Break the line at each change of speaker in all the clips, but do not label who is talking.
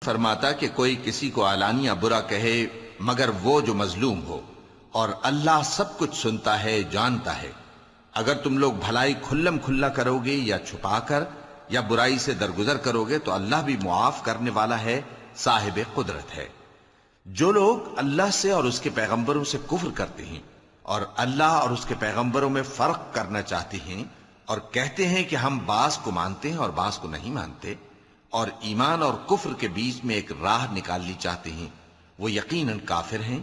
فرماتا کہ کوئی کسی کو علانیہ برا کہے مگر وہ جو مظلوم ہو، اور اللہ سب کچھ سنتا ہے، جانتا ہے۔ اگر تم لوگ بھلائی کھلم کھلا کرو گے یا چھپا کر یا برائی سے درگزر کرو گے تو اللہ بھی معاف کرنے والا ہے، صاحب قدرت ہے۔ جو لوگ اللہ سے اور اس کے پیغمبروں سے کفر کرتے ہیں اور اللہ اور اس کے پیغمبروں میں فرق کرنا چاہتے ہیں اور کہتے ہیں کہ ہم بعض کو مانتے ہیں اور بعض کو نہیں مانتے، اور ایمان اور کفر کے بیچ میں ایک راہ نکالنی چاہتے ہیں، وہ یقیناً کافر ہیں،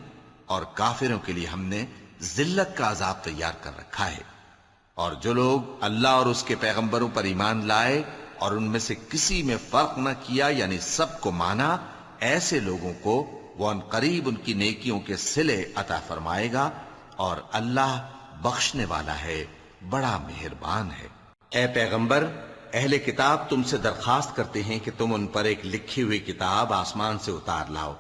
اور کافروں کے لیے ہم نے ذلت کا عذاب تیار کر رکھا ہے۔ اور جو لوگ اللہ اور اس کے پیغمبروں پر ایمان لائے اور ان میں سے کسی میں فرق نہ کیا، یعنی سب کو مانا، ایسے لوگوں کو وہ ان قریب ان کی نیکیوں کے صلے عطا فرمائے گا، اور اللہ بخشنے والا ہے، بڑا مہربان ہے۔ اے پیغمبر، اہل کتاب تم سے درخواست کرتے ہیں کہ تم ان پر ایک لکھی ہوئی کتاب آسمان سے اتار لاؤ،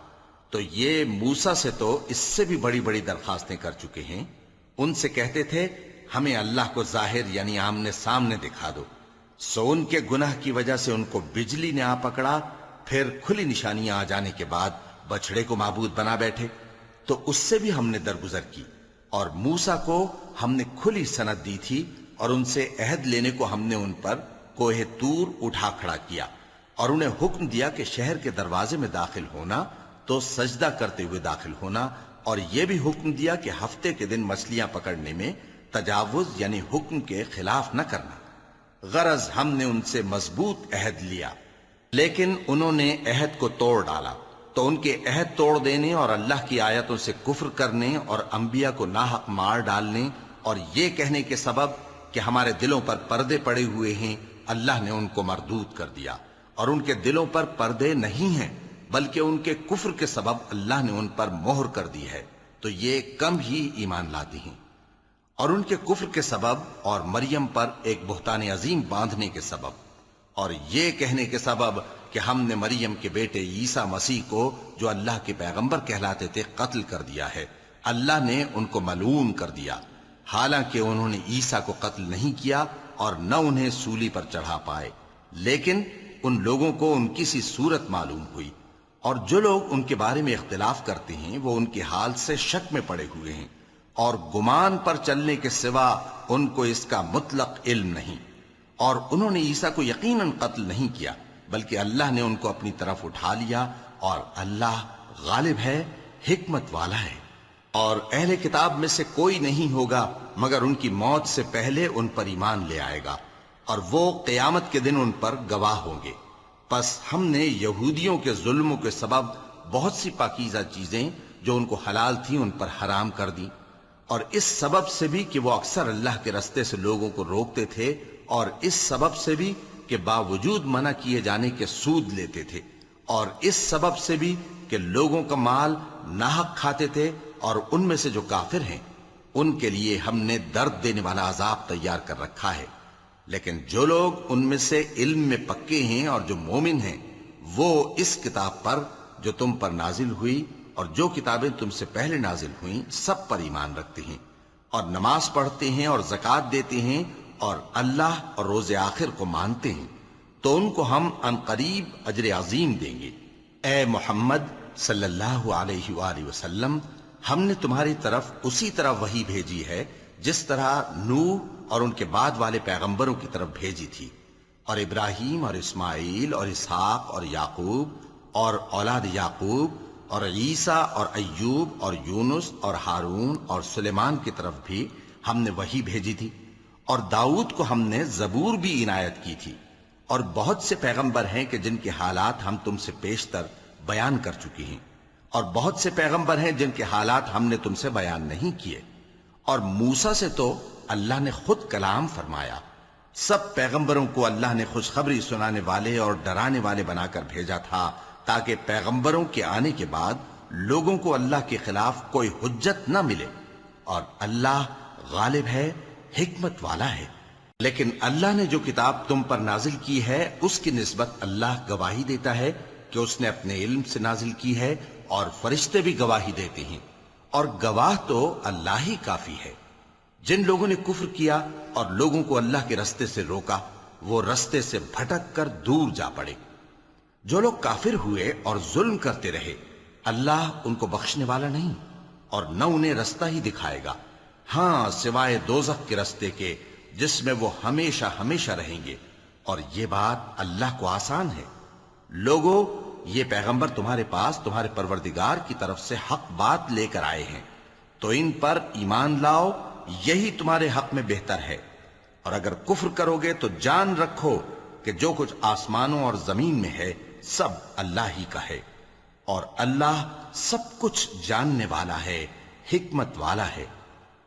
تو یہ موسیٰ سے تو اس سے بھی بڑی بڑی درخواستیں کر چکے ہیں۔ ان سے کہتے تھے ہمیں اللہ کو ظاہر یعنی آمنے سامنے دکھا دو، سو ان کے گناہ کی وجہ سے ان کو بجلی نے آ پکڑا، پھر کھلی نشانیاں آ جانے کے بعد بچڑے کو معبود بنا بیٹھے، تو اس سے بھی ہم نے درگزر کی۔ اور موسیٰ کو ہم نے کھلی سند دی تھی، اور ان سے عہد لینے کو ہم نے ان پر کوہ طور اٹھا کھڑا کیا، اور انہیں حکم دیا کہ شہر کے دروازے میں داخل ہونا تو سجدہ کرتے ہوئے داخل ہونا، اور یہ بھی حکم دیا کہ ہفتے کے دن مچھلیاں پکڑنے میں تجاوز یعنی حکم کے خلاف نہ کرنا۔ غرض ہم نے ان سے مضبوط عہد لیا، لیکن انہوں نے عہد کو توڑ ڈالا، تو ان کے عہد توڑ دینے اور اللہ کی آیتوں سے کفر کرنے اور انبیاء کو ناحق مار ڈالنے اور یہ کہنے کے سبب کہ ہمارے دلوں پر پردے پڑے ہوئے ہیں، اللہ نے ان کو مردود کر دیا، اور ان کے دلوں پر پردے نہیں ہیں بلکہ ان کے کفر کے سبب اللہ نے ان پر مہر کر دی ہے، تو یہ کم ہی ایمان لاتی ہیں۔ اور ان کے کفر کے سبب اور مریم پر ایک بہتان عظیم باندھنے کے سبب اور یہ کہنے کے سبب کہ ہم نے مریم کے بیٹے عیسیٰ مسیح کو جو اللہ کے پیغمبر کہلاتے تھے قتل کر دیا ہے، اللہ نے ان کو ملعون کر دیا، حالانکہ انہوں نے عیسیٰ کو قتل نہیں کیا اور نہ انہیں سولی پر چڑھا پائے، لیکن ان لوگوں کو ان کی سی صورت معلوم ہوئی۔ اور جو لوگ ان کے بارے میں اختلاف کرتے ہیں وہ ان کے حال سے شک میں پڑے ہوئے ہیں، اور گمان پر چلنے کے سوا ان کو اس کا مطلق علم نہیں۔ اور انہوں نے عیسیٰ کو یقیناً قتل نہیں کیا بلکہ اللہ نے ان کو اپنی طرف اٹھا لیا، اور اللہ غالب ہے، حکمت والا ہے۔ اور اہل کتاب میں سے کوئی نہیں ہوگا مگر ان کی موت سے پہلے ان پر ایمان لے آئے گا، اور وہ قیامت کے دن ان پر گواہ ہوں گے۔ پس ہم نے یہودیوں کے ظلموں کے سبب بہت سی پاکیزہ چیزیں جو ان کو حلال تھیں ان پر حرام کر دیں، اور اس سبب سے بھی کہ وہ اکثر اللہ کے رستے سے لوگوں کو روکتے تھے، اور اس سبب سے بھی کہ باوجود منع کیے جانے کے سود لیتے تھے، اور اس سبب سے بھی کہ لوگوں کا مال ناحق کھاتے تھے، اور ان میں سے جو کافر ہیں ان کے لیے ہم نے درد دینے والا عذاب تیار کر رکھا ہے۔ لیکن جو لوگ ان میں سے علم میں پکے ہیں اور جو مومن ہیں وہ اس کتاب پر جو تم پر نازل ہوئی اور جو کتابیں تم سے پہلے نازل ہوئیں سب پر ایمان رکھتے ہیں، اور نماز پڑھتے ہیں اور زکوٰۃ دیتے ہیں اور اللہ اور روز آخر کو مانتے ہیں، تو ان کو ہم ان قریب اجر عظیم دیں گے۔ اے محمد صلی اللہ علیہ وآلہ وسلم، ہم نے تمہاری طرف اسی طرح وحی بھیجی ہے جس طرح نوح اور ان کے بعد والے پیغمبروں کی طرف بھیجی تھی، اور ابراہیم اور اسماعیل اور اسحاق اور یعقوب اور اولاد یعقوب اور عیسیٰ اور ایوب اور یونس اور ہارون اور سلیمان کی طرف بھی ہم نے وحی بھیجی تھی، اور داؤد کو ہم نے زبور بھی عنایت کی تھی، اور بہت سے پیغمبر ہیں کہ جن کے حالات ہم تم سے پیشتر بیان کر چکے ہیں، اور بہت سے پیغمبر ہیں جن کے حالات ہم نے تم سے بیان نہیں کیے، اور موسیٰ سے تو اللہ نے خود کلام فرمایا۔ سب پیغمبروں کو اللہ نے خوشخبری سنانے والے اور ڈرانے والے بنا کر بھیجا تھا تاکہ پیغمبروں کے آنے کے بعد لوگوں کو اللہ کے خلاف کوئی حجت نہ ملے، اور اللہ غالب ہے، حکمت والا ہے۔ لیکن اللہ نے جو کتاب تم پر نازل کی ہے اس کی نسبت اللہ گواہی دیتا ہے کہ اس نے اپنے علم سے نازل کی ہے، اور فرشتے بھی گواہی دیتے ہیں، اور گواہ تو اللہ ہی کافی ہے۔ جن لوگوں نے کفر کیا اور لوگوں کو اللہ کے رستے سے روکا وہ رستے سے بھٹک کر دور جا پڑے۔ جو لوگ کافر ہوئے اور ظلم کرتے رہے اللہ ان کو بخشنے والا نہیں اور نہ انہیں رستہ ہی دکھائے گا، ہاں سوائے دوزخ کے رستے کے جس میں وہ ہمیشہ ہمیشہ رہیں گے، اور یہ بات اللہ کو آسان ہے۔ لوگو، یہ پیغمبر تمہارے پاس تمہارے پروردگار کی طرف سے حق بات لے کر آئے ہیں، تو ان پر ایمان لاؤ، یہی تمہارے حق میں بہتر ہے، اور اگر کفر کرو گے تو جان رکھو کہ جو کچھ آسمانوں اور زمین میں ہے سب اللہ ہی کا ہے، اور اللہ سب کچھ جاننے والا ہے، حکمت والا ہے۔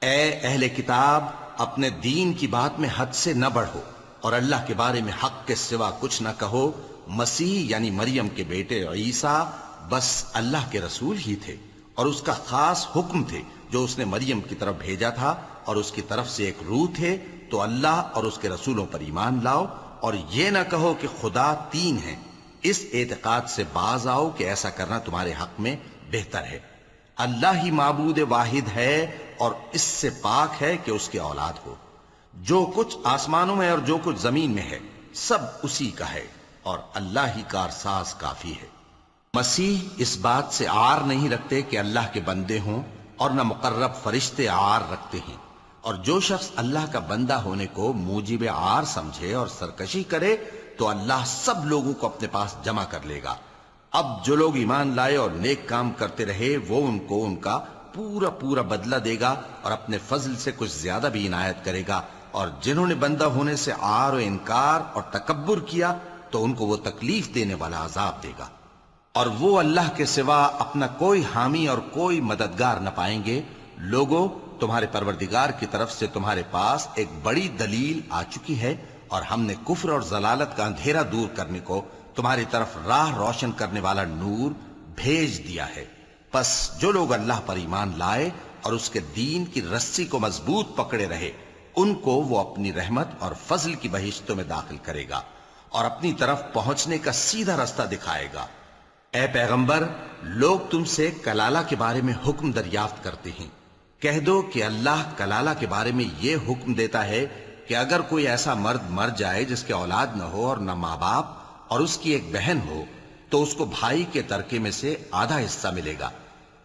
اے اہل کتاب، اپنے دین کی بات میں حد سے نہ بڑھو اور اللہ کے بارے میں حق کے سوا کچھ نہ کہو۔ مسیح یعنی مریم کے بیٹے عیسیٰ بس اللہ کے رسول ہی تھے اور اس کا خاص حکم تھے جو اس نے مریم کی طرف بھیجا تھا، اور اس کی طرف سے ایک روح تھے۔ تو اللہ اور اس کے رسولوں پر ایمان لاؤ اور یہ نہ کہو کہ خدا تین ہیں، اس اعتقاد سے باز آؤ کہ ایسا کرنا تمہارے حق میں بہتر ہے۔ اللہ ہی معبود واحد ہے اور اس سے پاک ہے کہ اس کی اولاد ہو۔ جو کچھ آسمانوں میں اور جو کچھ زمین میں ہے سب اسی کا ہے، اور اللہ ہی کارساز کافی ہے۔ مسیح اس بات سے عار نہیں رکھتے کہ اللہ کے بندے ہوں، اور نہ مقرب فرشتے عار رکھتے ہیں، اور جو شخص اللہ کا بندہ ہونے کو موجب عار سمجھے اور سرکشی کرے تو اللہ سب لوگوں کو اپنے پاس جمع کر لے گا۔ اب جو لوگ ایمان لائے اور نیک کام کرتے رہے وہ ان کو ان کا پورا پورا بدلہ دے گا اور اپنے فضل سے کچھ زیادہ بھی عنایت کرے گا، اور جنہوں نے بندہ ہونے سے عار و انکار اور تکبر کیا تو ان کو وہ تکلیف دینے والا عذاب دے گا، اور وہ اللہ کے سوا اپنا کوئی حامی اور کوئی مددگار نہ پائیں گے۔ لوگوں، تمہارے پروردگار کی طرف سے تمہارے پاس ایک بڑی دلیل آ چکی ہے، اور ہم نے کفر اور ضلالت کا اندھیرا دور کرنے کو تمہاری طرف راہ روشن کرنے والا نور بھیج دیا ہے۔ پس جو لوگ اللہ پر ایمان لائے اور اس کے دین کی رسی کو مضبوط پکڑے رہے ان کو وہ اپنی رحمت اور فضل کی بہشتوں میں داخل کرے گا اور اپنی طرف پہنچنے کا سیدھا رستہ دکھائے گا۔ اے پیغمبر، لوگ تم سے کلالہ کے بارے میں حکم دریافت کرتے ہیں، کہہ دو کہ اللہ کلالہ کے بارے میں یہ حکم دیتا ہے کہ اگر کوئی ایسا مرد مر جائے جس کے اولاد نہ ہو اور نہ ماں باپ اور اس کی ایک بہن ہو تو اس کو بھائی کے ترکے میں سے آدھا حصہ ملے گا،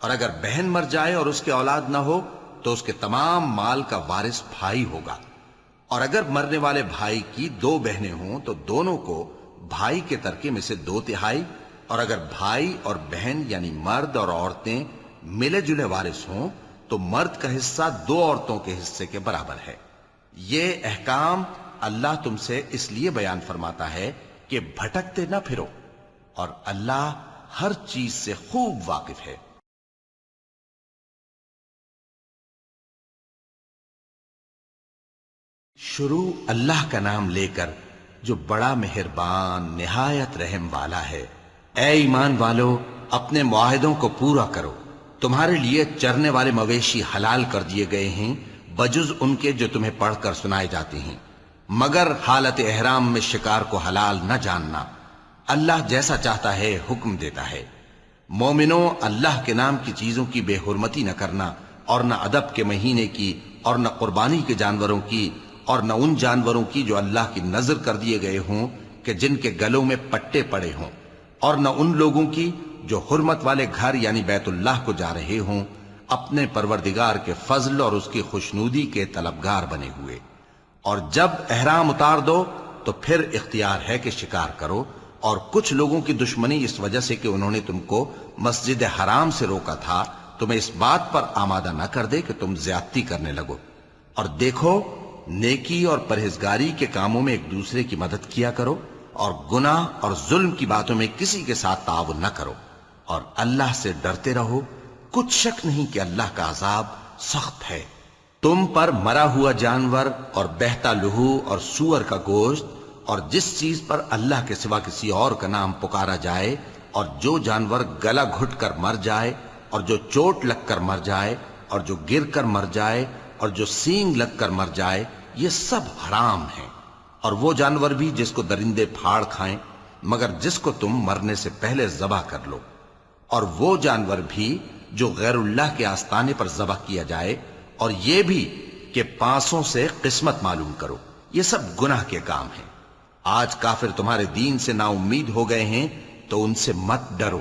اور اگر بہن مر جائے اور اس کے اولاد نہ ہو تو اس کے تمام مال کا وارث بھائی ہوگا، اور اگر مرنے والے بھائی کی دو بہنیں ہوں تو دونوں کو بھائی کے ترکے میں سے 2/3، اور اگر بھائی اور بہن یعنی مرد اور عورتیں ملے جلے وارث ہوں تو مرد کا حصہ 2 عورتوں کے حصے کے برابر ہے۔ یہ احکام اللہ تم سے اس لیے بیان فرماتا ہے کہ بھٹکتے نہ پھرو، اور اللہ ہر چیز سے خوب واقف ہے۔ شروع اللہ کا نام لے کر جو بڑا مہربان نہایت رحم والا ہے۔ اے ایمان والو، اپنے معاہدوں کو پورا کرو۔ تمہارے لیے چرنے والے مویشی حلال کر دیے گئے ہیں بجز ان کے جو تمہیں پڑھ کر سنائے جاتے ہیں، مگر حالت احرام میں شکار کو حلال نہ جاننا۔ اللہ جیسا چاہتا ہے حکم دیتا ہے۔ مومنوں، اللہ کے نام کی چیزوں کی بے حرمتی نہ کرنا، اور نہ ادب کے مہینے کی، اور نہ قربانی کے جانوروں کی، اور نہ ان جانوروں کی جو اللہ کی نذر کر دیے گئے ہوں کہ جن کے گلوں میں پٹے پڑے ہوں، اور نہ ان لوگوں کی جو حرمت والے گھر یعنی بیت اللہ کو جا رہے ہوں اپنے پروردگار کے فضل اور اس کی خوشنودی کے طلبگار بنے ہوئے۔ اور جب احرام اتار دو تو پھر اختیار ہے کہ شکار کرو، اور کچھ لوگوں کی دشمنی اس وجہ سے کہ انہوں نے تم کو مسجد حرام سے روکا تھا تمہیں اس بات پر آمادہ نہ کر دے کہ تم زیادتی کرنے لگو۔ اور دیکھو، نیکی اور پرہیزگاری کے کاموں میں ایک دوسرے کی مدد کیا کرو، اور گناہ اور ظلم کی باتوں میں کسی کے ساتھ تعاون نہ کرو، اور اللہ سے ڈرتے رہو۔ کچھ شک نہیں کہ اللہ کا عذاب سخت ہے۔ تم پر مرا ہوا جانور اور بہتا لہو اور سور کا گوشت اور جس چیز پر اللہ کے سوا کسی اور کا نام پکارا جائے، اور جو جانور گلا گھٹ کر مر جائے، اور جو چوٹ لگ کر مر جائے، اور جو گر کر مر جائے، اور جو سینگ لگ کر مر جائے، یہ سب حرام ہیں۔ اور وہ جانور بھی جس کو درندے پھاڑ کھائیں، مگر جس کو تم مرنے سے پہلے ذبح کر لو، اور وہ جانور بھی جو غیر اللہ کے آستانے پر ذبح کیا جائے، اور یہ بھی کہ پانسوں سے قسمت معلوم کرو۔ یہ سب گناہ کے کام ہیں۔ آج کافر تمہارے دین سے نا امید ہو گئے ہیں تو ان سے مت ڈرو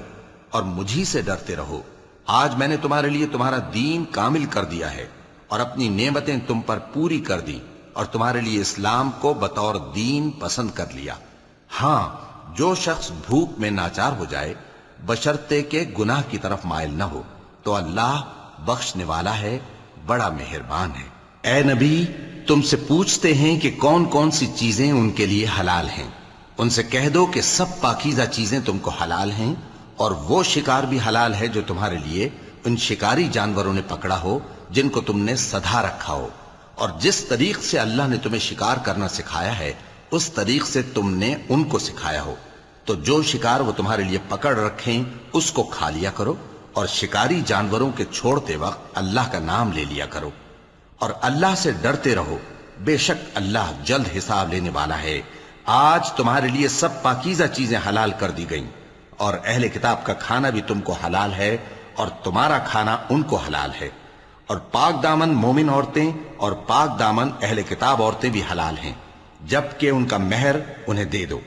اور مجھی سے ڈرتے رہو۔ آج میں نے تمہارے لیے تمہارا دین کامل کر دیا ہے اور اپنی نعمتیں تم پر پوری کر دی اور تمہارے لیے اسلام کو بطور دین پسند کر لیا۔ ہاں، جو شخص بھوک میں ناچار ہو جائے بشرطے کہ گناہ کی طرف مائل نہ ہو تو اللہ بخشنے والا ہے، بڑا مہربان ہے۔ اے نبی، تم سے پوچھتے ہیں کہ کون کون سی چیزیں ان کے لیے حلال ہیں۔ ان سے کہہ دو کہ سب پاکیزہ چیزیں تم کو حلال ہیں، اور وہ شکار بھی حلال ہے جو تمہارے لیے ان شکاری جانوروں نے پکڑا ہو جن کو تم نے سدھا رکھا ہو، اور جس طریق سے اللہ نے تمہیں شکار کرنا سکھایا ہے اس طریق سے تم نے ان کو سکھایا ہو۔ تو جو شکار وہ تمہارے لیے پکڑ رکھیں اس کو کھا لیا کرو، اور شکاری جانوروں کے چھوڑتے وقت اللہ کا نام لے لیا کرو، اور اللہ سے ڈرتے رہو، بے شک اللہ جلد حساب لینے والا ہے۔ آج تمہارے لیے سب پاکیزہ چیزیں حلال کر دی گئیں، اور اہل کتاب کا کھانا بھی تم کو حلال ہے اور تمہارا کھانا ان کو حلال ہے، اور پاک دامن مومن عورتیں اور پاک دامن اہل کتاب عورتیں بھی حلال ہیں، جبکہ ان کا مہر انہیں دے دو،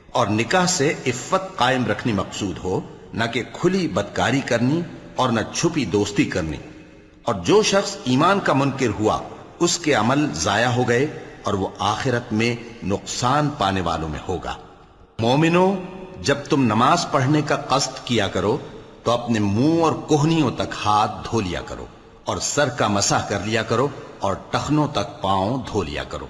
اور نکاح سے عفت قائم رکھنی مقصود ہو، نہ کہ کھلی بدکاری کرنی اور نہ چھپی دوستی کرنی۔ اور جو شخص ایمان کا منکر ہوا اس کے عمل ضائع ہو گئے اور وہ آخرت میں نقصان پانے والوں میں ہوگا۔ مومنوں، جب تم نماز پڑھنے کا قصد کیا کرو تو اپنے منہ اور کوہنیوں تک ہاتھ دھو لیا کرو، اور سر کا مسح کر لیا کرو، اور ٹخنوں تک پاؤں دھو لیا کرو،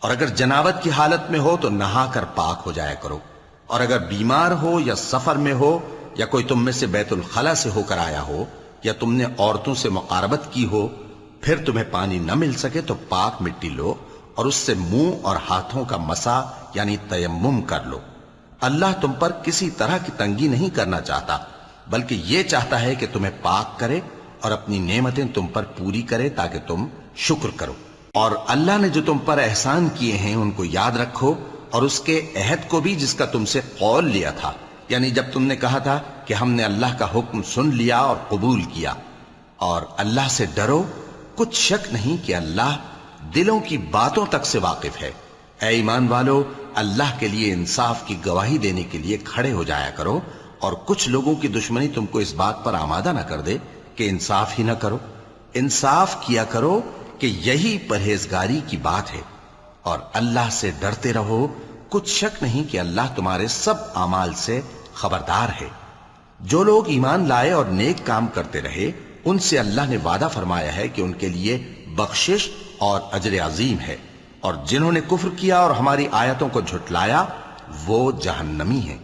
اور اگر جنابت کی حالت میں ہو تو نہا کر پاک ہو جایا کرو، اور اگر بیمار ہو یا سفر میں ہو یا کوئی تم میں سے بیت الخلا سے ہو کر آیا ہو یا تم نے عورتوں سے مقاربت کی ہو، پھر تمہیں پانی نہ مل سکے تو پاک مٹی لو اور اس سے منہ اور ہاتھوں کا مسح یعنی تیمم کر لو۔ اللہ تم پر کسی طرح کی تنگی نہیں کرنا چاہتا، بلکہ یہ چاہتا ہے کہ تمہیں پاک کرے اور اپنی نعمتیں تم پر پوری کرے تاکہ تم شکر کرو۔ اور اللہ نے جو تم پر احسان کیے ہیں ان کو یاد رکھو، اور اس کے عہد کو بھی جس کا تم سے قول لیا تھا، یعنی جب تم نے کہا تھا کہ ہم نے اللہ کا حکم سن لیا اور قبول کیا۔ اور اللہ سے ڈرو، کچھ شک نہیں کہ اللہ دلوں کی باتوں تک سے واقف ہے۔ اے ایمان والو، اللہ کے لیے انصاف کی گواہی دینے کے لیے کھڑے ہو جایا کرو، اور کچھ لوگوں کی دشمنی تم کو اس بات پر آمادہ نہ کر دے کہ انصاف ہی نہ کرو۔ انصاف کیا کرو کہ یہی پرہیزگاری کی بات ہے، اور اللہ سے ڈرتے رہو، کچھ شک نہیں کہ اللہ تمہارے سب اعمال سے خبردار ہے۔ جو لوگ ایمان لائے اور نیک کام کرتے رہے ان سے اللہ نے وعدہ فرمایا ہے کہ ان کے لیے بخشش اور اجر عظیم ہے، اور جنہوں نے کفر کیا اور ہماری آیتوں کو جھٹلایا وہ جہنمی ہیں۔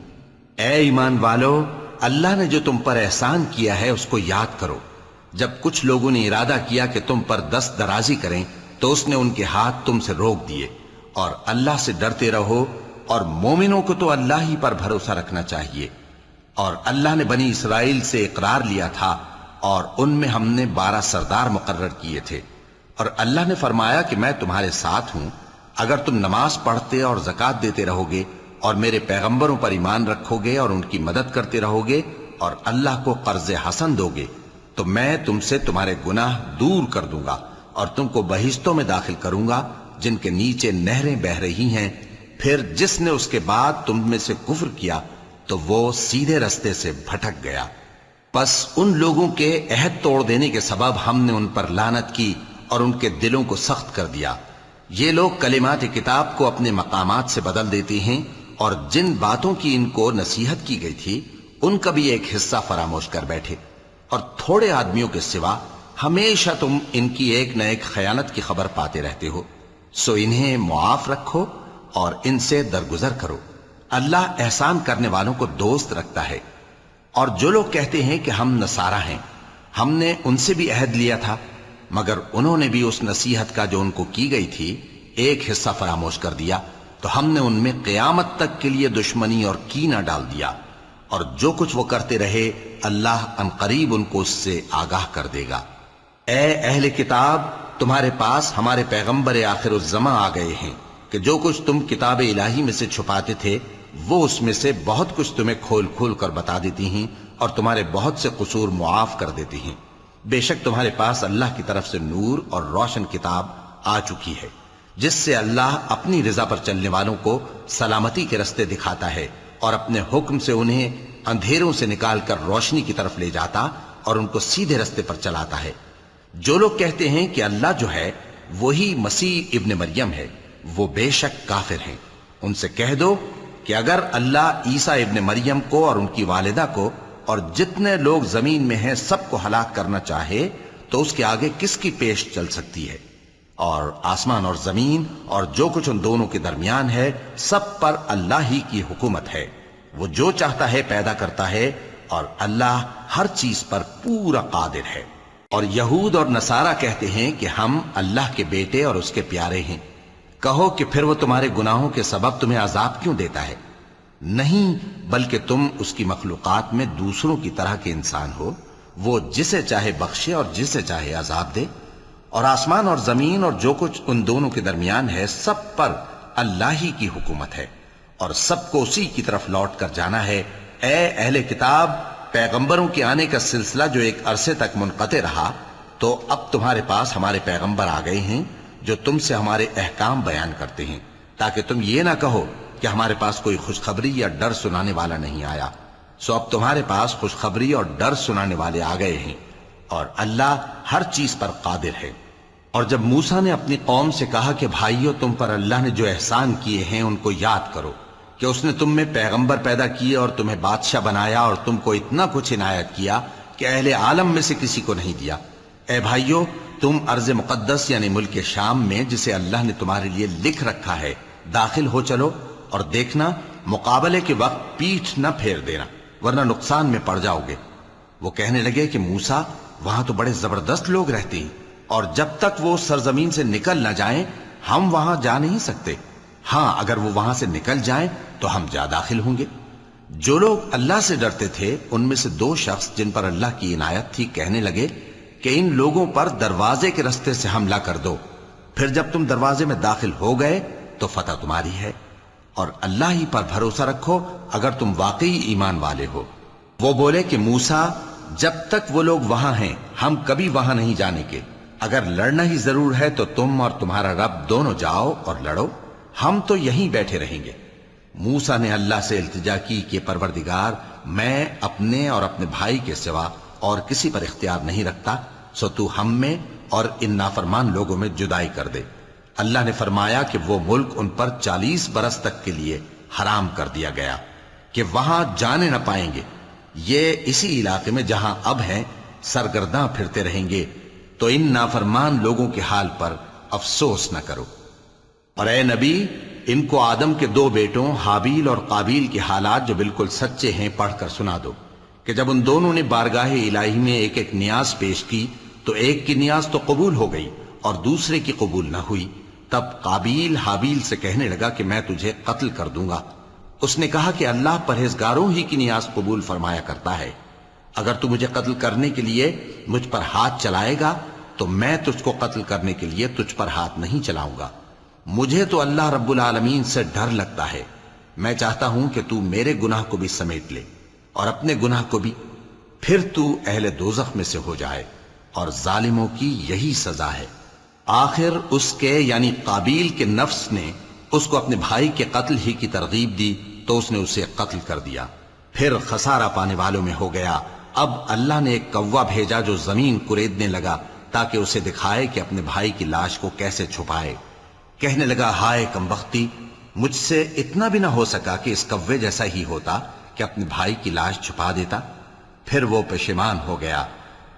اے ایمان والو، اللہ نے جو تم پر احسان کیا ہے اس کو یاد کرو۔ جب کچھ لوگوں نے ارادہ کیا کہ تم پر دست درازی کریں تو اس نے ان کے ہاتھ تم سے روک دیے، اور اللہ سے ڈرتے رہو، اور مومنوں کو تو اللہ ہی پر بھروسہ رکھنا چاہیے۔ اور اللہ نے بنی اسرائیل سے اقرار لیا تھا اور ان میں ہم نے 12 سردار مقرر کیے تھے، اور اللہ نے فرمایا کہ میں تمہارے ساتھ ہوں اگر تم نماز پڑھتے اور زکوٰۃ دیتے رہو گے اور میرے پیغمبروں پر ایمان رکھو گے اور ان کی مدد کرتے رہو گے اور اللہ کو قرض حسن دو گے تو میں تم سے تمہارے گناہ دور کر دوں گا اور تم کو بہشتوں میں داخل کروں گا جن کے نیچے نہریں بہہ رہی ہیں۔ پھر جس نے اس کے بعد تم میں سے کفر کیا تو وہ سیدھے رستے سے بھٹک گیا۔ پس ان لوگوں کے عہد توڑ دینے کے سبب ہم نے ان پر لعنت کی اور ان کے دلوں کو سخت کر دیا۔ یہ لوگ کلمات کتاب کو اپنے مقامات سے بدل دیتے ہیں، اور جن باتوں کی ان کو نصیحت کی گئی تھی ان کا بھی ایک حصہ فراموش کر بیٹھے، اور تھوڑے آدمیوں کے سوا ہمیشہ تم ان کی ایک نہ ایک خیانت کی خبر پاتے رہتے ہو۔ سو انہیں معاف رکھو اور ان سے درگزر کرو۔ اللہ احسان کرنے والوں کو دوست رکھتا ہے۔ اور جو لوگ کہتے ہیں کہ ہم نصارہ ہیں، ہم نے ان سے بھی عہد لیا تھا، مگر انہوں نے بھی اس نصیحت کا جو ان کو کی گئی تھی ایک حصہ فراموش کر دیا، تو ہم نے ان میں قیامت تک کے لیے دشمنی اور کینہ ڈال دیا، اور جو کچھ وہ کرتے رہے اللہ عنقریب ان کو اس سے آگاہ کر دے گا۔ اے اہل کتاب، تمہارے پاس ہمارے پیغمبر آخر الزماں آ گئے ہیں کہ جو کچھ تم کتاب الہی میں سے چھپاتے تھے وہ اس میں سے بہت کچھ تمہیں کھول کھول کر بتا دیتی ہیں اور تمہارے بہت سے قصور معاف کر دیتی ہیں۔ بے شک تمہارے پاس اللہ کی طرف سے نور اور روشن کتاب آ چکی ہے، جس سے اللہ اپنی رضا پر چلنے والوں کو سلامتی کے رستے دکھاتا ہے اور اپنے حکم سے انہیں اندھیروں سے نکال کر روشنی کی طرف لے جاتا اور ان کو سیدھے رستے پر چلاتا ہے۔ جو لوگ کہتے ہیں کہ اللہ جو ہے وہی مسیح ابن مریم ہے، وہ بے شک کافر ہیں۔ ان سے کہہ دو کہ اگر اللہ عیسیٰ ابن مریم کو اور ان کی والدہ کو اور جتنے لوگ زمین میں ہیں سب کو ہلاک کرنا چاہے تو اس کے آگے کس کی پیش چل سکتی ہے؟ اور آسمان اور زمین اور جو کچھ ان دونوں کے درمیان ہے سب پر اللہ ہی کی حکومت ہے۔ وہ جو چاہتا ہے پیدا کرتا ہے اور اللہ ہر چیز پر پورا قادر ہے۔ اور یہود اور نصارہ کہتے ہیں کہ ہم اللہ کے بیٹے اور اس کے پیارے ہیں۔ کہو کہ پھر وہ تمہارے گناہوں کے سبب تمہیں عذاب کیوں دیتا ہے؟ نہیں، بلکہ تم اس کی مخلوقات میں دوسروں کی طرح کے انسان ہو، وہ جسے چاہے بخشے اور جسے چاہے عذاب دے۔ اور آسمان اور زمین اور جو کچھ ان دونوں کے درمیان ہے سب پر اللہ ہی کی حکومت ہے اور سب کو اسی کی طرف لوٹ کر جانا ہے۔ اے اہل کتاب، پیغمبروں کے آنے کا سلسلہ جو ایک عرصے تک منقطع رہا، تو اب تمہارے پاس ہمارے پیغمبر آ گئے ہیں جو تم سے ہمارے احکام بیان کرتے ہیں، تاکہ تم یہ نہ کہو کہ ہمارے پاس کوئی خوشخبری یا ڈر سنانے والا نہیں آیا۔ سو اب تمہارے پاس خوشخبری اور ڈر سنانے والے آ گئے ہیں، اور اللہ ہر چیز پر قادر ہے۔ اور جب موسیٰ نے اپنی قوم سے کہا کہ بھائیو، تم پر اللہ نے جو احسان کیے ہیں ان کو یاد کرو، کہ اس نے تم میں پیغمبر پیدا کیے اور تمہیں بادشاہ بنایا اور تم کو اتنا کچھ عنایت کیا کہ اہل عالم میں سے کسی کو نہیں دیا۔ اے بھائیو، تم ارض مقدس یعنی ملک شام میں جسے اللہ نے تمہارے لیے لکھ رکھا ہے داخل ہو چلو، اور دیکھنا مقابلے کے وقت پیٹھ نہ پھیر دینا، ورنہ نقصان میں پڑ جاؤ گے۔ وہ کہنے لگے کہ موسیٰ، وہاں تو بڑے زبردست لوگ رہتے ہیں، اور جب تک وہ سرزمین سے نکل نہ جائیں ہم وہاں جا نہیں سکتے۔ ہاں، اگر وہ وہاں سے نکل جائیں تو ہم جا داخل ہوں گے۔ جو لوگ اللہ سے ڈرتے تھے ان میں سے دو شخص جن پر اللہ کی عنایت تھی کہنے لگے کہ ان لوگوں پر دروازے کے رستے سے حملہ کر دو، پھر جب تم دروازے میں داخل ہو گئے تو فتح تمہاری ہے، اور اللہ ہی پر بھروسہ رکھو اگر تم واقعی ایمان والے ہو۔ وہ بولے کہ موسیٰ، جب تک وہ لوگ وہاں ہیں ہم کبھی وہاں نہیں جانے کے، اگر لڑنا ہی ضرور ہے تو تم اور تمہارا رب دونوں جاؤ اور لڑو، ہم تو یہیں بیٹھے رہیں گے۔ موسیٰ نے اللہ سے التجا کی کہ پروردگار، میں اپنے اور اپنے بھائی کے سوا اور کسی پر اختیار نہیں رکھتا، سو تو ہم میں اور ان نافرمان لوگوں میں جدائی کر دے۔ اللہ نے فرمایا کہ وہ ملک ان پر 40 برس تک کے لیے حرام کر دیا گیا کہ وہاں جانے نہ پائیں گے۔ یہ اسی علاقے میں جہاں اب ہیں سرگرداں پھرتے رہیں گے، تو ان نافرمان لوگوں کے حال پر افسوس نہ کرو۔ اور اے نبی، ان کو آدم کے 2 بیٹوں حابیل اور قابیل کے حالات جو بالکل سچے ہیں پڑھ کر سنا دو، کہ جب ان دونوں نے بارگاہ الہی میں ایک ایک نیاز پیش کی تو ایک کی نیاز تو قبول ہو گئی اور دوسرے کی قبول نہ ہوئی۔ تب قابیل حابیل سے کہنے لگا کہ میں تجھے قتل کر دوں گا۔ اس نے کہا کہ اللہ پرہیزگاروں ہی کی نیاز قبول فرمایا کرتا ہے، اگر تو مجھے قتل کرنے کے لیے مجھ پر ہاتھ چلائے گا تو میں تجھ کو قتل کرنے کے لیے تجھ پر ہاتھ نہیں چلاؤں گا۔ مجھے تو اللہ رب العالمین سے ڈر لگتا ہے، میں چاہتا ہوں کہ تو میرے گناہ کو بھی سمیٹ لے اور اپنے گناہ کو بھی، پھر تو اہل دوزخ میں سے ہو جائے، اور ظالموں کی یہی سزا ہے۔ آخر اس کے یعنی قابیل کے نفس نے اس کو اپنے بھائی کے قتل ہی کی ترغیب دی تو اس نے اسے قتل کر دیا، پھر خسارہ پانے والوں میں ہو گیا۔ اب اللہ نے ایک کوا بھیجا جو زمین کریدنے لگا تاکہ اسے دکھائے کہ اپنے بھائی کی لاش کو کیسے چھپائے۔ کہنے لگا، ہائے کمبختی، مجھ سے اتنا بھی نہ ہو سکا کہ اس کوے جیسا ہی ہوتا کہ اپنے بھائی کی لاش چھپا دیتا۔ پھر وہ پشیمان ہو گیا۔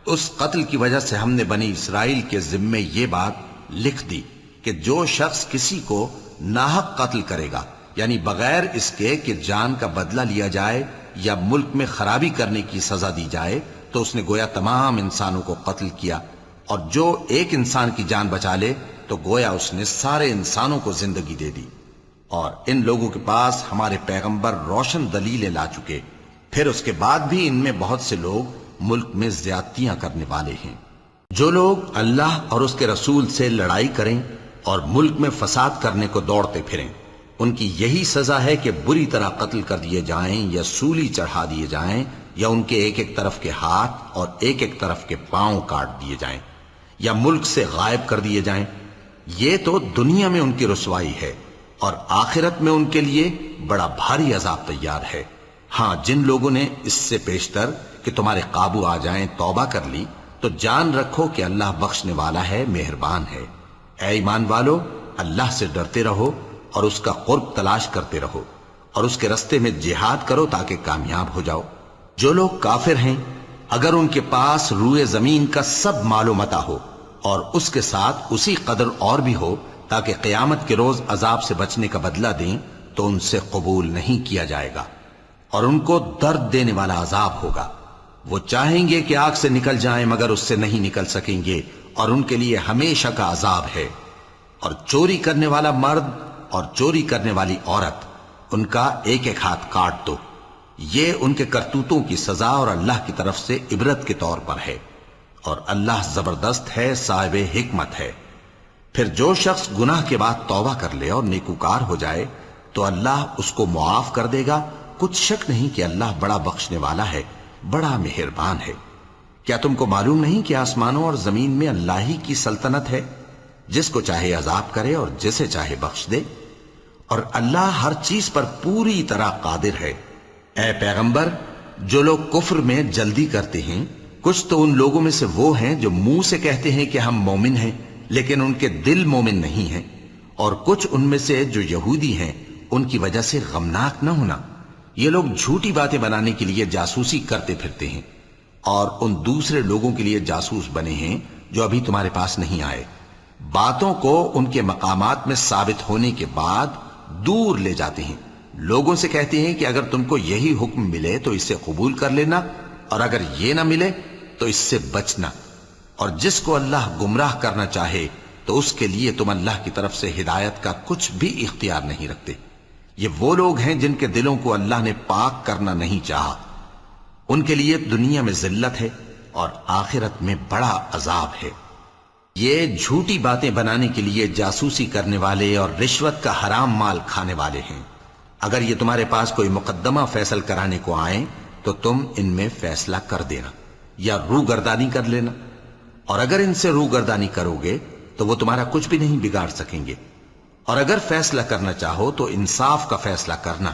اس قتل کی وجہ سے ہم نے بنی اسرائیل کے ذمے یہ بات لکھ دی کہ جو شخص کسی کو ناحق قتل کرے گا، یعنی بغیر اس کے کہ جان کا بدلہ لیا جائے یا ملک میں خرابی کرنے کی سزا دی جائے، تو اس نے گویا تمام انسانوں کو قتل کیا، اور جو ایک انسان کی جان بچا لے تو گویا اس نے سارے انسانوں کو زندگی دے دی۔ اور ان لوگوں کے پاس ہمارے پیغمبر روشن دلیلیں لا چکے، پھر اس کے بعد بھی ان میں بہت سے لوگ ملک میں زیادتیاں کرنے والے ہیں۔ جو لوگ اللہ اور اس کے رسول سے لڑائی کریں اور ملک میں فساد کرنے کو دوڑتے پھریں، ان کی یہی سزا ہے کہ بری طرح قتل کر دیے جائیں یا سولی چڑھا دیے جائیں، یا ان کے ایک ایک طرف کے ہاتھ اور ایک ایک طرف کے پاؤں کاٹ دیے جائیں، یا ملک سے غائب کر دیے جائیں۔ یہ تو دنیا میں ان کی رسوائی ہے، اور آخرت میں ان کے لیے بڑا بھاری عذاب تیار ہے۔ ہاں جن لوگوں نے اس سے پیشتر کہ تمہارے قابو آ جائیں توبہ کر لی تو جان رکھو کہ اللہ بخشنے والا ہے، مہربان ہے۔ اے ایمان والو، اللہ سے ڈرتے رہو اور اس کا قرب تلاش کرتے رہو اور اس کے رستے میں جہاد کرو تاکہ کامیاب ہو جاؤ۔ جو لوگ کافر ہیں اگر ان کے پاس روئے زمین کا سب مال و متاع ہو اور اس کے ساتھ اسی قدر اور بھی ہو تاکہ قیامت کے روز عذاب سے بچنے کا بدلہ دیں تو ان سے قبول نہیں کیا جائے گا اور ان کو درد دینے والا عذاب ہوگا۔ وہ چاہیں گے کہ آگ سے نکل جائیں مگر اس سے نہیں نکل سکیں گے اور ان کے لیے ہمیشہ کا عذاب ہے۔ اور چوری کرنے والا مرد اور چوری کرنے والی عورت ان کا ایک ایک ہاتھ کاٹ دو، یہ ان کے کرتوتوں کی سزا اور اللہ کی طرف سے عبرت کے طور پر ہے، اور اللہ زبردست ہے، صاحب حکمت ہے۔ پھر جو شخص گناہ کے بعد توبہ کر لے اور نیکوکار ہو جائے تو اللہ اس کو معاف کر دے گا، کچھ شک نہیں کہ اللہ بڑا بخشنے والا ہے، بڑا مہربان ہے۔ کیا تم کو معلوم نہیں کہ آسمانوں اور زمین میں اللہ ہی کی سلطنت ہے، جس کو چاہے عذاب کرے اور جسے چاہے بخش دے، اور اللہ ہر چیز پر پوری طرح قادر ہے۔ اے پیغمبر، جو لوگ کفر میں جلدی کرتے ہیں کچھ تو ان لوگوں میں سے وہ ہیں جو منہ سے کہتے ہیں کہ ہم مومن ہیں لیکن ان کے دل مومن نہیں ہیں، اور کچھ ان میں سے جو یہودی ہیں ان کی وجہ سے غمناک نہ ہونا۔ یہ لوگ جھوٹی باتیں بنانے کے لیے جاسوسی کرتے پھرتے ہیں اور ان دوسرے لوگوں کے لیے جاسوس بنے ہیں جو ابھی تمہارے پاس نہیں آئے، باتوں کو ان کے مقامات میں ثابت ہونے کے بعد دور لے جاتے ہیں، لوگوں سے کہتے ہیں کہ اگر تم کو یہی حکم ملے تو اسے قبول کر لینا اور اگر یہ نہ ملے تو اس سے بچنا، اور جس کو اللہ گمراہ کرنا چاہے تو اس کے لیے تم اللہ کی طرف سے ہدایت کا کچھ بھی اختیار نہیں رکھتے۔ یہ وہ لوگ ہیں جن کے دلوں کو اللہ نے پاک کرنا نہیں چاہا، ان کے لیے دنیا میں ذلت ہے اور آخرت میں بڑا عذاب ہے۔ یہ جھوٹی باتیں بنانے کے لیے جاسوسی کرنے والے اور رشوت کا حرام مال کھانے والے ہیں۔ اگر یہ تمہارے پاس کوئی مقدمہ فیصل کرانے کو آئیں تو تم ان میں فیصلہ کر دینا یا روگردانی کر لینا، اور اگر ان سے روگردانی کرو گے تو وہ تمہارا کچھ بھی نہیں بگاڑ سکیں گے، اور اگر فیصلہ کرنا چاہو تو انصاف کا فیصلہ کرنا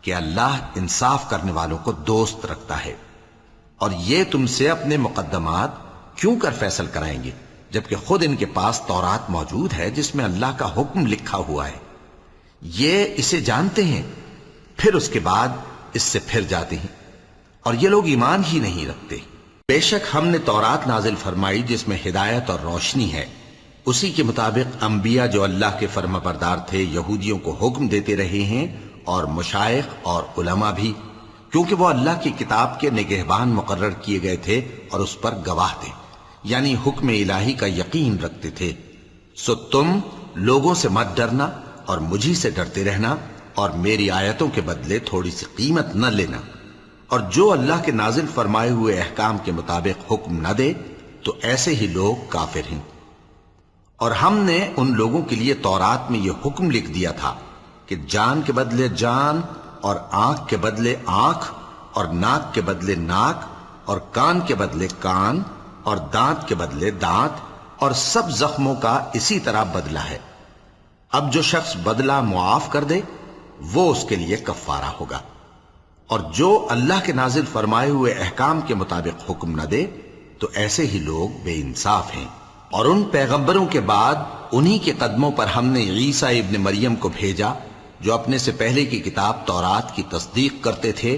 کہ اللہ انصاف کرنے والوں کو دوست رکھتا ہے۔ اور یہ تم سے اپنے مقدمات کیوں کر فیصل کرائیں گے جبکہ خود ان کے پاس تورات موجود ہے جس میں اللہ کا حکم لکھا ہوا ہے۔ یہ اسے جانتے ہیں پھر اس کے بعد اس سے پھر جاتے ہیں، اور یہ لوگ ایمان ہی نہیں رکھتے۔ بے شک ہم نے تورات نازل فرمائی جس میں ہدایت اور روشنی ہے، اسی کے مطابق انبیاء جو اللہ کے فرما بردار تھے یہودیوں کو حکم دیتے رہے ہیں، اور مشائخ اور علماء بھی، کیونکہ وہ اللہ کی کتاب کے نگہبان مقرر کیے گئے تھے اور اس پر گواہ تھے، یعنی حکم الہی کا یقین رکھتے تھے۔ سو تم لوگوں سے مت ڈرنا اور مجھی سے ڈرتے رہنا، اور میری آیتوں کے بدلے تھوڑی سی قیمت نہ لینا، اور جو اللہ کے نازل فرمائے ہوئے احکام کے مطابق حکم نہ دے تو ایسے ہی لوگ کافر ہیں۔ اور ہم نے ان لوگوں کے لیے تورات میں یہ حکم لکھ دیا تھا کہ جان کے بدلے جان، اور آنکھ کے بدلے آنکھ، اور ناک کے بدلے ناک، اور کان کے بدلے کان، اور دانت کے بدلے دانت، اور سب زخموں کا اسی طرح بدلہ ہے۔ اب جو شخص بدلہ معاف کر دے وہ اس کے لیے کفارہ ہوگا، اور جو اللہ کے نازل فرمائے ہوئے احکام کے مطابق حکم نہ دے تو ایسے ہی لوگ بے انصاف ہیں۔ اور ان پیغمبروں کے بعد انہی کے قدموں پر ہم نے عیسیٰ ابن مریم کو بھیجا جو اپنے سے پہلے کی کتاب تورات کی تصدیق کرتے تھے،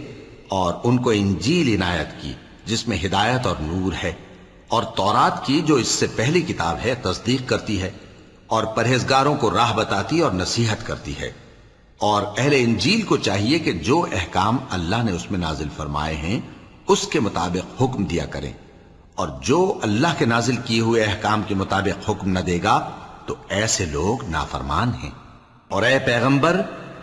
اور ان کو انجیل عنایت کی جس میں ہدایت اور نور ہے، اور تورات کی جو اس سے پہلی کتاب ہے تصدیق کرتی ہے اور پرہیزگاروں کو راہ بتاتی اور نصیحت کرتی ہے۔ اور اہل انجیل کو چاہیے کہ جو احکام اللہ نے اس میں نازل فرمائے ہیں اس کے مطابق حکم دیا کریں، اور جو اللہ کے نازل کیے ہوئے احکام کے مطابق حکم نہ دے گا تو ایسے لوگ نافرمان ہیں۔ اور اے پیغمبر،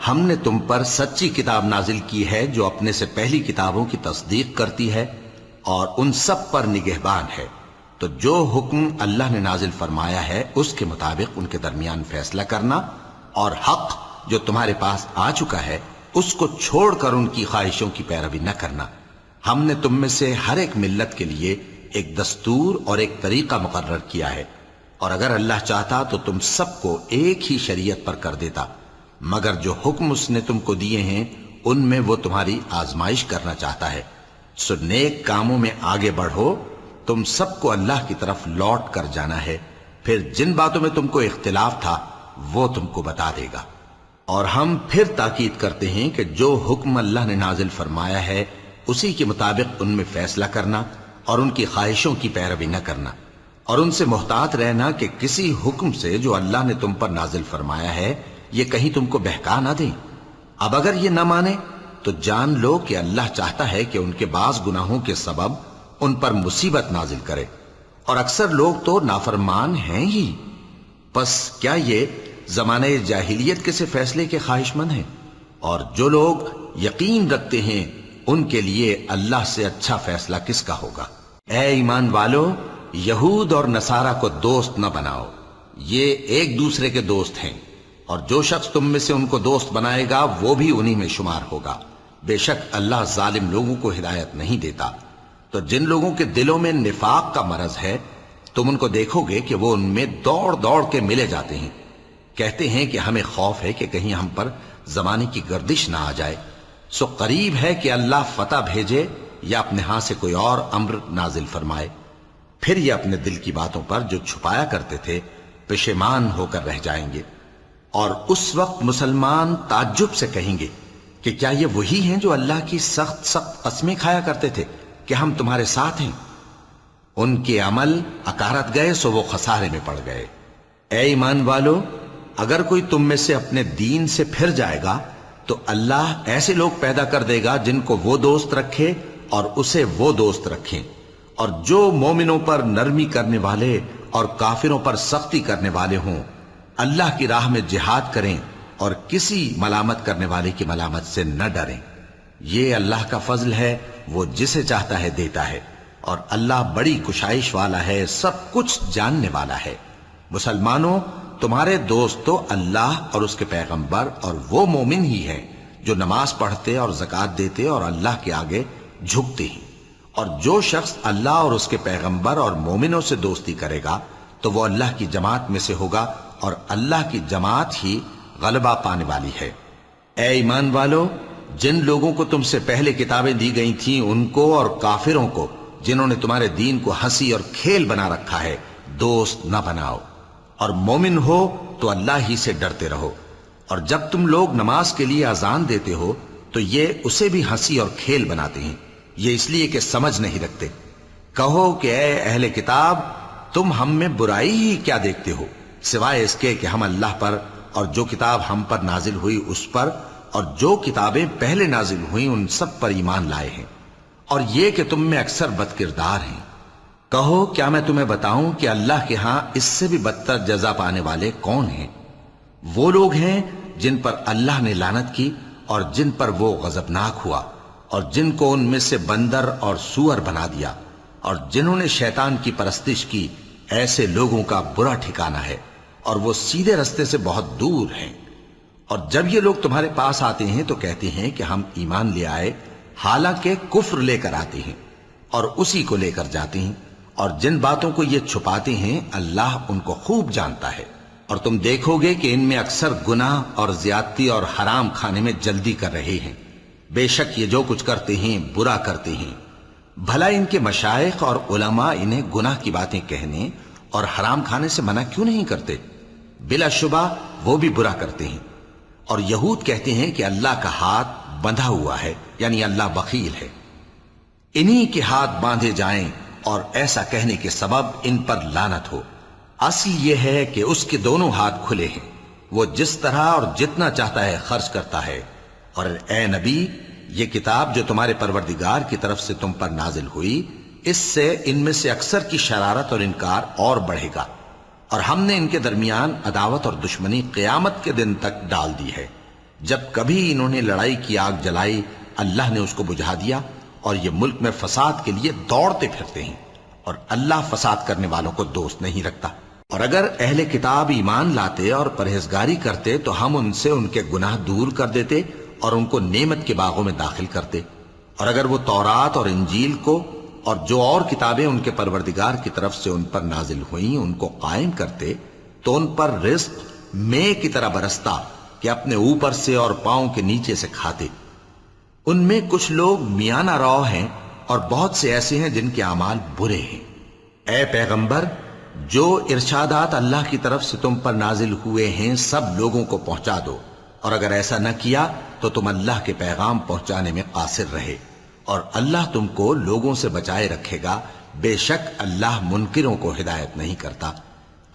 ہم نے تم پر سچی کتاب نازل کی ہے جو اپنے سے پہلی کتابوں کی تصدیق کرتی ہے اور ان سب پر نگہبان ہے، تو جو حکم اللہ نے نازل فرمایا ہے اس کے مطابق ان کے درمیان فیصلہ کرنا، اور حق جو تمہارے پاس آ چکا ہے اس کو چھوڑ کر ان کی خواہشوں کی پیروی نہ کرنا۔ ہم نے تم میں سے ہر ایک ملت کے لیے ایک دستور اور ایک طریقہ مقرر کیا ہے، اور اگر اللہ چاہتا تو تم سب کو ایک ہی شریعت پر کر دیتا، مگر جو حکم اس نے تم کو دیے ہیں ان میں وہ تمہاری آزمائش کرنا چاہتا ہے۔ سو نیک کاموں میں آگے بڑھو، تم سب کو اللہ کی طرف لوٹ کر جانا ہے، پھر جن باتوں میں تم کو اختلاف تھا وہ تم کو بتا دے گا۔ اور ہم پھر تاکید کرتے ہیں کہ جو حکم اللہ نے نازل فرمایا ہے اسی کے مطابق ان میں فیصلہ کرنا اور ان کی خواہشوں کی پیروی نہ کرنا، اور ان سے محتاط رہنا کہ کسی حکم سے جو اللہ نے تم پر نازل فرمایا ہے یہ کہیں تم کو بہکا نہ دیں۔ اب اگر یہ نہ مانے تو جان لو کہ اللہ چاہتا ہے کہ ان کے بعض گناہوں کے سبب ان پر مصیبت نازل کرے، اور اکثر لوگ تو نافرمان ہیں ہی۔ پس کیا یہ زمانہ جاہلیت کے سے فیصلے کے خواہش مند ہیں؟ اور جو لوگ یقین رکھتے ہیں ان کے لیے اللہ سے اچھا فیصلہ کس کا ہوگا؟ اے ایمان والو، یہود اور نصارہ کو دوست نہ بناؤ، یہ ایک دوسرے کے دوست ہیں، اور جو شخص تم میں سے ان کو دوست بنائے گا وہ بھی انہی میں شمار ہوگا۔ بے شک اللہ ظالم لوگوں کو ہدایت نہیں دیتا۔ تو جن لوگوں کے دلوں میں نفاق کا مرض ہے تم ان کو دیکھو گے کہ وہ ان میں دوڑ دوڑ کے ملے جاتے ہیں، کہتے ہیں کہ ہمیں خوف ہے کہ کہیں ہم پر زمانے کی گردش نہ آ جائے۔ سو قریب ہے کہ اللہ فتح بھیجے یا اپنے ہاں سے کوئی اور امر نازل فرمائے، پھر یہ اپنے دل کی باتوں پر جو چھپایا کرتے تھے پشیمان ہو کر رہ جائیں گے۔ اور اس وقت مسلمان تعجب سے کہیں گے کہ کیا یہ وہی ہیں جو اللہ کی سخت سخت قسمیں کھایا کرتے تھے کہ ہم تمہارے ساتھ ہیں؟ ان کے عمل اکارت گئے سو وہ خسارے میں پڑ گئے۔ اے ایمان والو، اگر کوئی تم میں سے اپنے دین سے پھر جائے گا تو اللہ ایسے لوگ پیدا کر دے گا جن کو وہ دوست رکھے اور اسے وہ دوست رکھیں، اور جو مومنوں پر نرمی کرنے والے اور کافروں پر سختی کرنے والے ہوں، اللہ کی راہ میں جہاد کریں اور کسی ملامت کرنے والے کی ملامت سے نہ ڈریں۔ یہ اللہ کا فضل ہے، وہ جسے چاہتا ہے دیتا ہے، اور اللہ بڑی کشائش والا ہے، سب کچھ جاننے والا ہے۔ مسلمانوں، تمہارے دوست تو اللہ اور اس کے پیغمبر اور وہ مومن ہی ہیں جو نماز پڑھتے اور زکوٰۃ دیتے اور اللہ کے آگے جھکتے ہیں۔ اور جو شخص اللہ اور اس کے پیغمبر اور مومنوں سے دوستی کرے گا تو وہ اللہ کی جماعت میں سے ہوگا، اور اللہ کی جماعت ہی غلبہ پانے والی ہے۔ اے ایمان والو، جن لوگوں کو تم سے پہلے کتابیں دی گئی تھیں ان کو اور کافروں کو جنہوں نے تمہارے دین کو ہنسی اور کھیل بنا رکھا ہے دوست نہ بناؤ، اور مومن ہو تو اللہ ہی سے ڈرتے رہو۔ اور جب تم لوگ نماز کے لیے اذان دیتے ہو تو یہ اسے بھی ہنسی اور کھیل بناتے ہیں، یہ اس لیے کہ سمجھ نہیں رکھتے۔ کہو کہ اے اہل کتاب، تم ہم میں برائی ہی کیا دیکھتے ہو، سوائے اس کے کہ ہم اللہ پر اور جو کتاب ہم پر نازل ہوئی اس پر اور جو کتابیں پہلے نازل ہوئیں ان سب پر ایمان لائے ہیں، اور یہ کہ تم میں اکثر بد کردار ہیں۔ کہو کیا میں تمہیں بتاؤں کہ اللہ کے ہاں اس سے بھی بدتر جزا پانے والے کون ہیں؟ وہ لوگ ہیں جن پر اللہ نے لعنت کی اور جن پر وہ غضبناک ہوا، اور جن کو ان میں سے بندر اور سور بنا دیا، اور جنہوں نے شیطان کی پرستش کی، ایسے لوگوں کا برا ٹھکانہ ہے، اور وہ سیدھے رستے سے بہت دور ہیں۔ اور جب یہ لوگ تمہارے پاس آتے ہیں تو کہتے ہیں کہ ہم ایمان لے آئے، حالانکہ کفر لے کر آتے ہیں اور اسی کو لے کر جاتے ہیں، اور جن باتوں کو یہ چھپاتے ہیں اللہ ان کو خوب جانتا ہے۔ اور تم دیکھو گے کہ ان میں اکثر گناہ اور زیادتی اور حرام کھانے میں جلدی کر رہے ہیں، بے شک یہ جو کچھ کرتے ہیں برا کرتے ہیں۔ بھلا ان کے مشائخ اور علماء انہیں گناہ کی باتیں کہنے اور حرام کھانے سے منع کیوں نہیں کرتے؟ بلا شبہ وہ بھی برا کرتے ہیں۔ اور یہود کہتے ہیں کہ اللہ کا ہاتھ بندھا ہوا ہے، یعنی اللہ بخیل ہے، انہی کے ہاتھ باندھے جائیں، اور ایسا کہنے کے سبب ان پر لعنت ہو۔ اصل یہ ہے کہ اس کے دونوں ہاتھ کھلے ہیں، وہ جس طرح اور جتنا چاہتا ہے خرچ کرتا ہے۔ اور اے نبی، یہ کتاب جو تمہارے پروردگار کی طرف سے تم پر نازل ہوئی، اس سے ان میں سے اکثر کی شرارت اور انکار اور بڑھے گا، اور ہم نے ان کے درمیان عداوت اور دشمنی قیامت کے دن تک ڈال دی ہے۔ جب کبھی انہوں نے لڑائی کی آگ جلائی اللہ نے اس کو بجھا دیا، اور یہ ملک میں فساد کے لیے دوڑتے پھرتے ہیں، اور اللہ فساد کرنے والوں کو دوست نہیں رکھتا۔ اور اگر اہل کتاب ایمان لاتے اور پرہیزگاری کرتے تو ہم ان سے ان کے گناہ دور کر دیتے اور ان کو نعمت کے باغوں میں داخل کرتے۔ اور اگر وہ تورات اور انجیل کو اور جو اور کتابیں ان کے پروردگار کی طرف سے ان پر نازل ہوئیں ان کو قائم کرتے تو ان پر رزق مے کی طرح برستا کہ اپنے اوپر سے اور پاؤں کے نیچے سے کھاتے۔ ان میں کچھ لوگ میانہ رو ہیں اور بہت سے ایسے ہیں جن کے اعمال برے ہیں۔ اے پیغمبر، جو ارشادات اللہ کی طرف سے تم پر نازل ہوئے ہیں سب لوگوں کو پہنچا دو، اور اگر ایسا نہ کیا تو تم اللہ کے پیغام پہنچانے میں قاصر رہے، اور اللہ تم کو لوگوں سے بچائے رکھے گا، بے شک اللہ منکروں کو ہدایت نہیں کرتا۔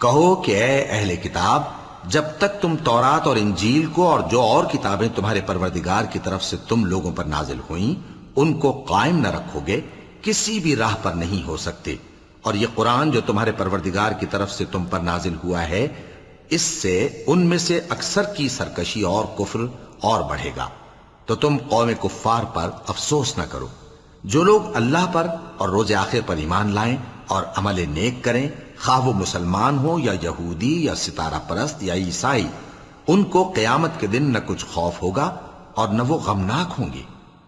کہو کہ اے اہل کتاب، جب تک تم تورات اور انجیل کو اور جو اور کتابیں تمہارے پروردگار کی طرف سے تم لوگوں پر نازل ہوئیں ان کو قائم نہ رکھو گے، کسی بھی راہ پر نہیں ہو سکتے، اور یہ قرآن جو تمہارے پروردگار کی طرف سے تم پر نازل ہوا ہے، اس سے ان میں سے اکثر کی سرکشی اور کفر اور بڑھے گا، تو تم قوم کفار پر افسوس نہ کرو۔ جو لوگ اللہ پر اور روز آخر پر ایمان لائیں اور عمل نیک کریں، خواہ وہ مسلمان ہو یا یہودی یا ستارہ پرست یا عیسائی، ان کو قیامت کے دن نہ کچھ خوف ہوگا اور نہ وہ غمناک ہوں گے۔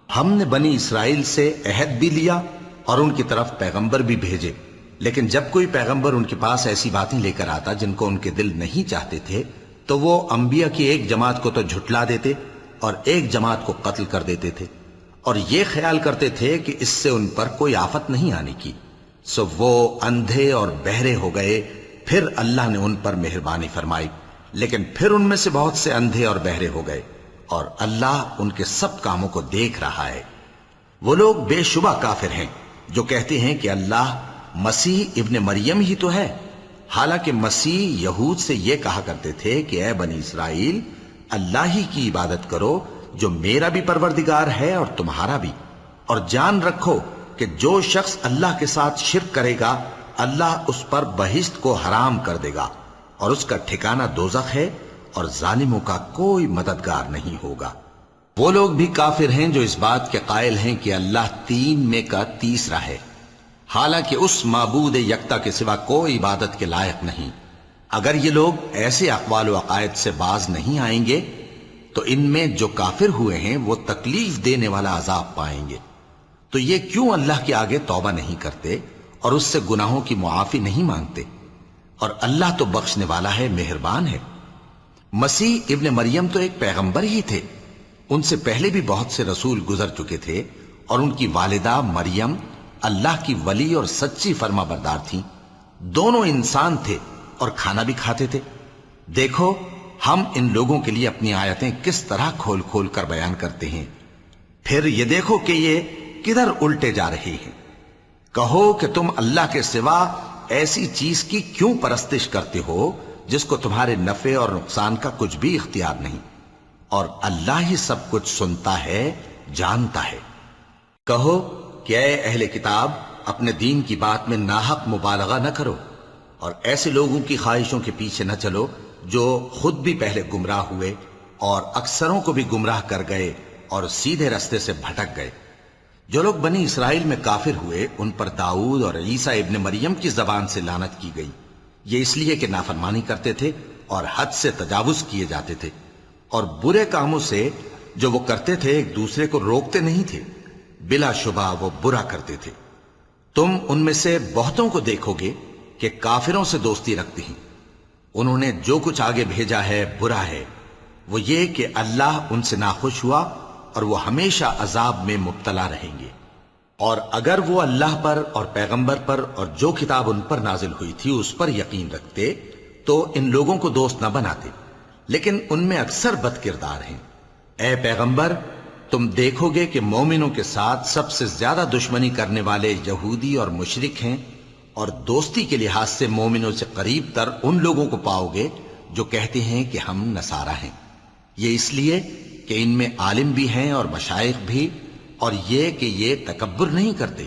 ہم نے بنی اسرائیل سے عہد بھی لیا اور ان کی طرف پیغمبر بھی بھیجے، لیکن جب کوئی پیغمبر ان کے پاس ایسی باتیں لے کر آتا جن کو ان کے دل نہیں چاہتے تھے تو وہ انبیاء کی ایک جماعت کو تو جھٹلا دیتے اور ایک جماعت کو قتل کر دیتے تھے، اور یہ خیال کرتے تھے کہ اس سے ان پر کوئی آفت نہیں آنے کی، سو وہ اندھے اور بہرے ہو گئے۔ پھر اللہ نے ان پر مہربانی فرمائی، لیکن پھر ان میں سے بہت سے اندھے اور بہرے ہو گئے، اور اللہ ان کے سب کاموں کو دیکھ رہا ہے۔ وہ لوگ بے شبہ کافر ہیں جو کہتے ہیں کہ اللہ مسیح ابن مریم ہی تو ہے، حالانکہ مسیح یہود سے یہ کہا کرتے تھے کہ اے بنی اسرائیل، اللہ ہی کی عبادت کرو جو میرا بھی پروردگار ہے اور تمہارا بھی، اور جان رکھو کہ جو شخص اللہ کے ساتھ شرک کرے گا اللہ اس پر بہشت کو حرام کر دے گا، اور اس کا ٹھکانہ دوزخ ہے، اور ظالموں کا کوئی مددگار نہیں ہوگا۔ وہ لوگ بھی کافر ہیں جو اس بات کے قائل ہیں کہ اللہ تین میں کا تیسرا ہے، حالانکہ اس معبود یکتا کے سوا کوئی عبادت کے لائق نہیں۔ اگر یہ لوگ ایسے اقوال و عقائد سے باز نہیں آئیں گے تو ان میں جو کافر ہوئے ہیں وہ تکلیف دینے والا عذاب پائیں گے۔ تو یہ کیوں اللہ کے آگے توبہ نہیں کرتے اور اس سے گناہوں کی معافی نہیں مانگتے؟ اور اللہ تو بخشنے والا ہے، مہربان ہے۔ مسیح ابن مریم تو ایک پیغمبر ہی تھے، ان سے پہلے بھی بہت سے رسول گزر چکے تھے، اور ان کی والدہ مریم اللہ کی ولی اور سچی فرما بردار تھیں، دونوں انسان تھے اور کھانا بھی کھاتے تھے۔ دیکھو ہم ان لوگوں کے لیے اپنی آیتیں کس طرح کھول کھول کر بیان کرتے ہیں، پھر یہ دیکھو کہ یہ کدھر الٹے جا رہے ہیں۔ کہو کہ تم اللہ کے سوا ایسی چیز کی کیوں پرستش کرتے ہو جس کو تمہارے نفع اور نقصان کا کچھ بھی اختیار نہیں، اور اللہ ہی سب کچھ سنتا ہے، جانتا ہے۔ کہو کہ اے اہل کتاب، اپنے دین کی بات میں ناحق مبالغہ نہ کرو، اور ایسے لوگوں کی خواہشوں کے پیچھے نہ چلو جو خود بھی پہلے گمراہ ہوئے اور اکثروں کو بھی گمراہ کر گئے اور سیدھے رستے سے بھٹک گئے۔ جو لوگ بنی اسرائیل میں کافر ہوئے ان پر داؤد اور عیسیٰ ابن مریم کی زبان سے لعنت کی گئی، یہ اس لیے کہ نافرمانی کرتے تھے اور حد سے تجاوز کیے جاتے تھے، اور برے کاموں سے جو وہ کرتے تھے ایک دوسرے کو روکتے نہیں تھے، بلا شبہ وہ برا کرتے تھے۔ تم ان میں سے بہتوں کو دیکھو گے کہ کافروں سے دوستی رکھتے ہیں، انہوں نے جو کچھ آگے بھیجا ہے برا ہے، وہ یہ کہ اللہ ان سے ناخوش ہوا اور وہ ہمیشہ عذاب میں مبتلا رہیں گے۔ اور اگر وہ اللہ پر اور پیغمبر پر اور جو کتاب ان پر نازل ہوئی تھی اس پر یقین رکھتے تو ان لوگوں کو دوست نہ بناتے، لیکن ان میں اکثر بد کردار ہیں۔ اے پیغمبر، تم دیکھو گے کہ مومنوں کے ساتھ سب سے زیادہ دشمنی کرنے والے یہودی اور مشرک ہیں، اور دوستی کے لحاظ سے مومنوں سے قریب تر ان لوگوں کو پاؤ گے جو کہتے ہیں کہ ہم نصارہ ہیں، یہ اس لیے کہ ان میں عالم بھی ہیں اور مشائخ بھی، اور یہ کہ یہ تکبر نہیں کرتے۔